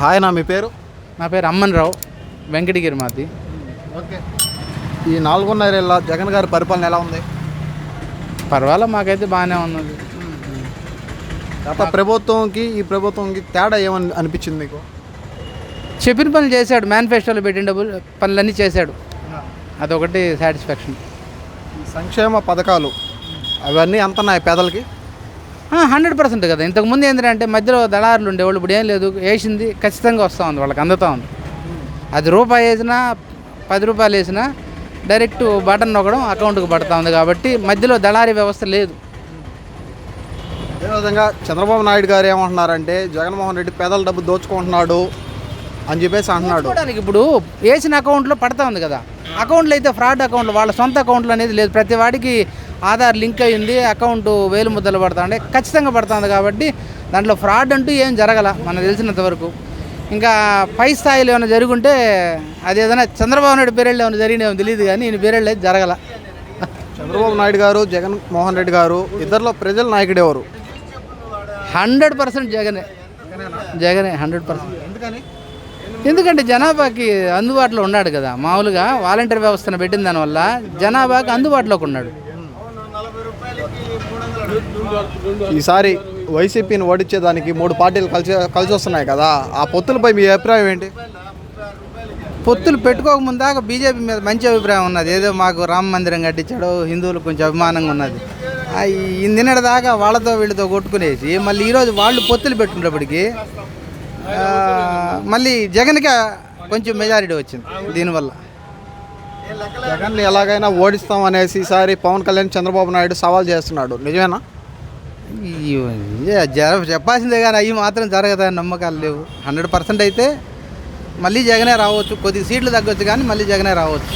Hi నా మీ పేరు? నా పేరు అమ్మన్ రావు, వెంకటగిరి మాది. ఓకే. ఈ 4.5 ఏళ్ళ జగన్ గారి పరిపాలన ఎలా ఉంది? పర్వాలేదు, మాకైతే బాగానే ఉన్నది. గత ప్రభుత్వంకి ఈ ప్రభుత్వంకి తేడా ఏమని అనిపించింది మీకు? చెప్పిన పనులు చేశాడు, మేనిఫెస్టోలో పెట్టిన పనులన్నీ చేశాడు, అదొకటి సాటిస్ఫాక్షన్. సంక్షేమ పథకాలు అవన్నీ అంతన్నాయి పేదలకి? 100% కదా. ఇంతకుముందు ఏంటంటే మధ్యలో దళారులు ఉండేవాళ్ళు, ఇప్పుడు ఏం లేదు, వేసింది ఖచ్చితంగా వస్తూ ఉంది, వాళ్ళకి అందుతూ ఉంది. అది రూపాయి వేసినా 10 రూపాయలు వేసినా డైరెక్ట్ బటన్ నొక్కడం అకౌంట్కి పడుతూ ఉంది, కాబట్టి మధ్యలో దళారీ వ్యవస్థ లేదు. అదేవిధంగా చంద్రబాబు నాయుడు గారు ఏమంటున్నారంటే జగన్మోహన్ రెడ్డి పేదల డబ్బు దోచుకుంటున్నాడు అని చెప్పేసి అంటున్నాడు. ఇప్పుడు వేసిన అకౌంట్లో పడతా ఉంది కదా, అకౌంట్లో అయితే ఫ్రాడ్ అకౌంట్లు, వాళ్ళ సొంత అకౌంట్లు అనేది లేదు. ప్రతి వాడికి ఆధార్ లింక్ అయ్యింది, అకౌంట్ వేలు ముద్దలు పడుతుంది, ఖచ్చితంగా పడుతుంది. కాబట్టి దాంట్లో ఫ్రాడ్ అంటూ ఏం జరగల మనకు తెలిసినంత వరకు. ఇంకా పై స్థాయిలో ఏమైనా జరుగుంటే అది ఏదైనా చంద్రబాబు నాయుడు పేరెళ్ళు ఏమైనా జరిగినామో తెలియదు, కానీ ఈయన పేరెళ్ళు అయితే జరగల. చంద్రబాబు నాయుడు గారు జగన్మోహన్ రెడ్డి గారు ఇద్దరిలో ప్రజల నాయకుడు ఎవరు? 100% జగనే. 100%. ఎందుకని? ఎందుకంటే జనాభాకి అందుబాటులో ఉన్నాడు కదా. మామూలుగా వాలంటీర్ వ్యవస్థను పెట్టిన దానివల్ల జనాభాకి అందుబాటులోకి ఉన్నాడు. ఈసారి వైసీపీని ఓడించేదానికి 3 పార్టీలు కలిసి వస్తున్నాయి కదా, ఆ పొత్తులపై మీ అభిప్రాయం ఏంటి? పొత్తులు పెట్టుకోకముందాక బీజేపీ మీద మంచి అభిప్రాయం ఉన్నది. ఏదో మాకు రామ మందిరం కట్టించాడు, హిందువులకు కొంచెం అభిమానంగా ఉన్నది. నిన్నటి దాకా వాళ్ళతో వీళ్ళతో కొట్టుకునేసి మళ్ళీ ఈరోజు వాళ్ళు పొత్తులు పెట్టుకునేప్పటికీ మళ్ళీ జగన్కి కొంచెం మెజారిటీ వచ్చింది. దీనివల్ల జగన్ ఎలాగైనా ఓడిస్తాం అనేసి ఈసారి పవన్ కళ్యాణ్ చంద్రబాబు నాయుడు సవాల్ చేస్తున్నాడు, నిజమేనా? చెప్పాల్సిందే కానీ అవి మాత్రం జరగదని నమ్మకాలు లేవు. 100% అయితే మళ్ళీ జగనే రావచ్చు, కొద్ది సీట్లు తగ్గొచ్చు కానీ మళ్ళీ జగనే రావచ్చు.